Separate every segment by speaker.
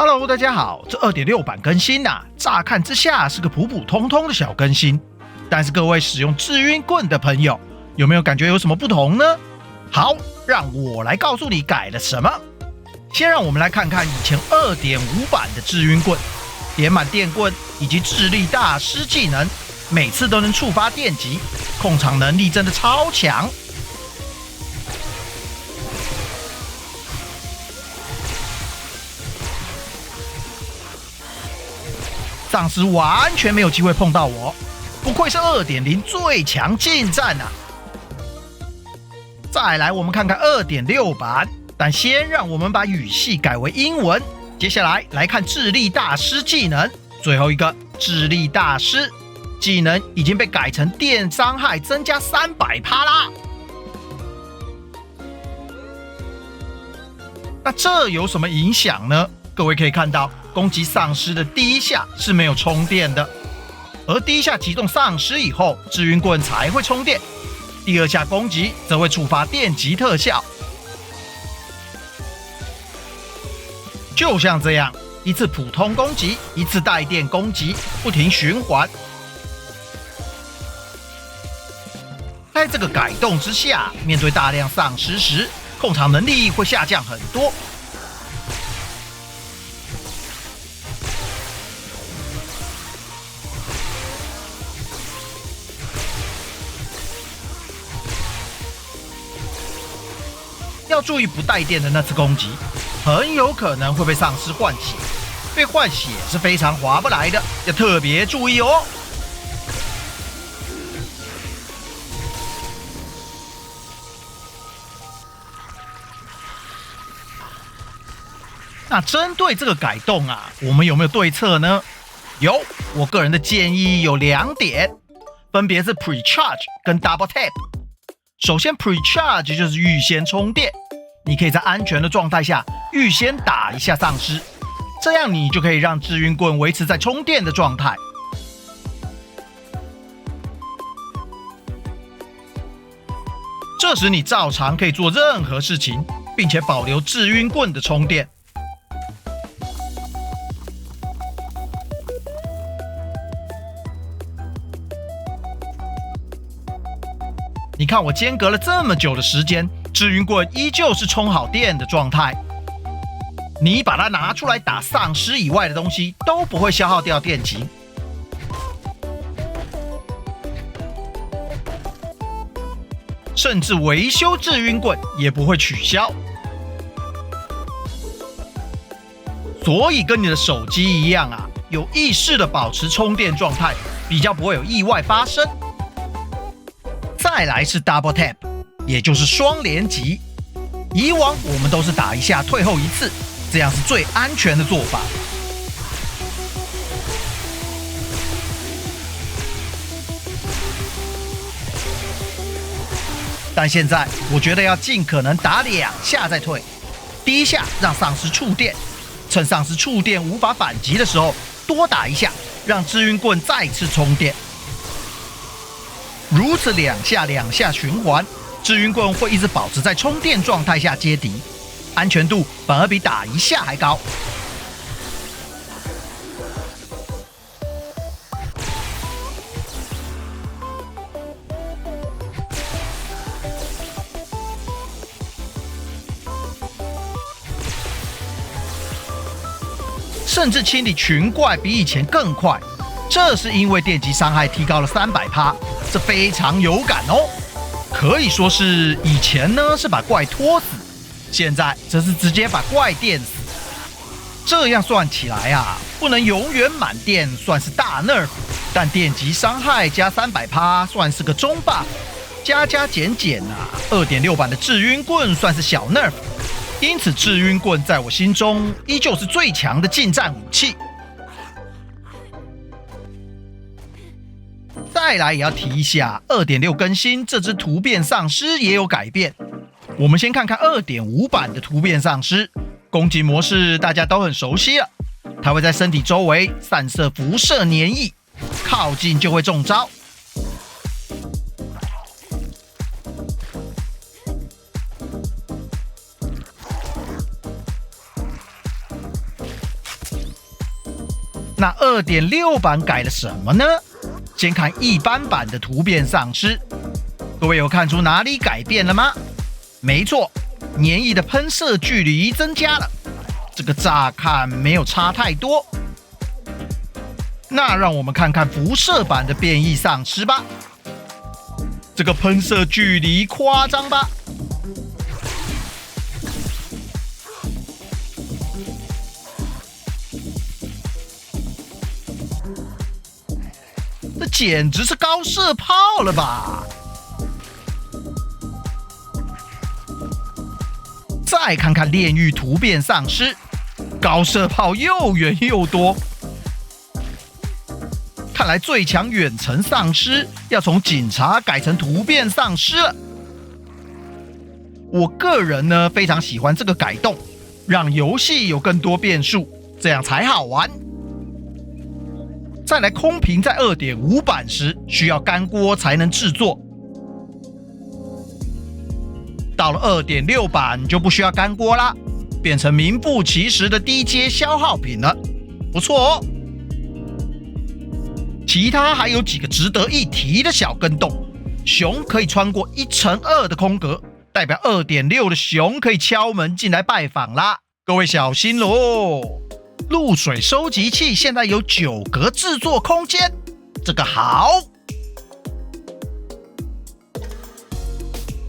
Speaker 1: Hello， 大家好，這 2.6 版更新啊，乍看之下是個普普通通的小更新，但是各位使用治暈棍的朋友，有沒有感覺有什麼不同呢？好，讓我來告訴你改了什麼。先讓我們來看看以前 2.5 版的治暈棍，點滿電棍以及智力大師技能，每次都能觸發電擊，控場能力真的超強。喪屍完全沒有機會碰到我，不愧是 2.0 最強近戰啊！再來，我們看看 2.6 版，但先讓我們把語系改為英文。接下來來看智力大師技能，最後一個智力大師技能已經被改成電傷害增加300%啦。那這有什麼影響呢？各位可以看到，攻擊喪屍的第一下是沒有充電的，而第一下擊中喪屍以後，治暈棍才會充電。第二下攻擊則會觸發電擊特效，就像這樣，一次普通攻擊，一次帶電攻擊，不停循環。在這個改動之下，面對大量喪屍時，控場能力會下降很多。要注意不帶電的那次攻擊，很有可能會被喪屍換血，被換血是非常划不來的，要特別注意哦。那針對這個改動啊，我們有沒有對策呢？有，我個人的建議有2點，分別是 Pre-Charge 跟 Double Tap。首先 Pre-Charge 就是預先充電，你可以在安全的狀態下預先打一下喪屍，這樣你就可以讓治暈棍維持在充電的狀態。這時你照常可以做任何事情，並且保留治暈棍的充電。你看我間隔了這麼久的時間，治暈棍依舊是充好電的狀態。你把它拿出來打喪屍以外的東西都不會消耗掉電極，甚至維修治暈棍也不會取消。所以跟你的手機一樣啊，有意識的保持充電狀態，比較不會有意外發生。再來是 Double Tap， 也就是雙連擊。以往我們都是打一下退後一次，這樣是最安全的做法。但現在我覺得要盡可能打2下再退。第一下讓喪屍觸電，趁喪屍觸電無法反擊的時候多打一下，讓治暈棍再次充電。如此2下循環，治暈棍會一直保持在充電狀態下接敵，安全度反而比打1下還高。甚至清理群怪比以前更快，這是因為電擊傷害提高了300%，這非常有感哦。可以說是以前呢是把怪拖死，現在則是直接把怪電死。這樣算起來啊，不能永遠滿電算是大 nerf， 但電擊傷害加300%算是個中 buff， 加減啊，2.6 版的治暈棍算是小 nerf。因此，治暈棍在我心中依舊是最強的近戰武器。再來也要提一下 2.6 更新，這隻突變喪屍也有改變。我們先看看 2.5 版的突變喪屍，攻擊模式大家都很熟悉了，它會在身體周圍散射輻射粘液，靠近就會中招。那 2.6 版改了什麼呢？先看一般版的突變喪屍，各位有看出哪裡改變了嗎？沒錯，黏液的噴射距離增加了，這個乍看沒有差太多。那讓我們看看輻射版的變異喪屍吧，這個噴射距離誇張吧？這簡直是高射炮了吧！再看看煉獄突變喪屍，高射炮又遠又多。看來最強遠程喪屍要從警察改成突變喪屍了。我個人呢非常喜歡這個改動，讓遊戲有更多變數，這樣才好玩。再來，空瓶在 2.5 版時需要乾鍋才能製作，到了 2.6 版就不需要乾鍋啦，變成名副其實的低階消耗品了，不錯哦。其他還有幾個值得一提的小更動，熊可以穿過1×2的空格，代表 2.6 的熊可以敲門進來拜訪啦，各位小心嘍。露水收集器現在有9格製作空間，這個好。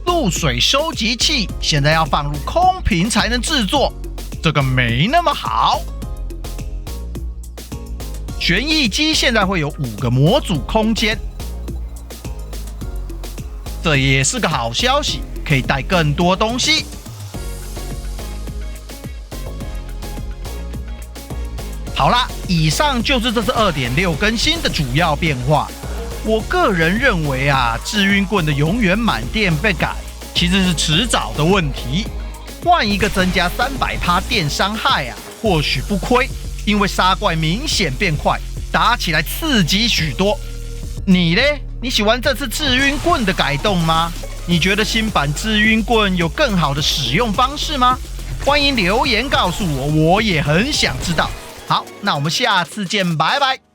Speaker 1: 露水收集器現在要放入空瓶才能製作，這個沒那麼好。旋翼機現在會有5個模組空間，這也是個好消息，可以帶更多東西。好啦，以上就是這次 2.6 更新的主要變化。我個人認為啊，治暈棍的永遠滿電被改，其實是遲早的問題。換一個增加300%電傷害啊，或許不虧，因為殺怪明顯變快，打起來刺激許多。你呢？你喜歡這次治暈棍的改動嗎？你覺得新版治暈棍有更好的使用方式嗎？歡迎留言告訴我，我也很想知道。好，那我們下次見，拜拜。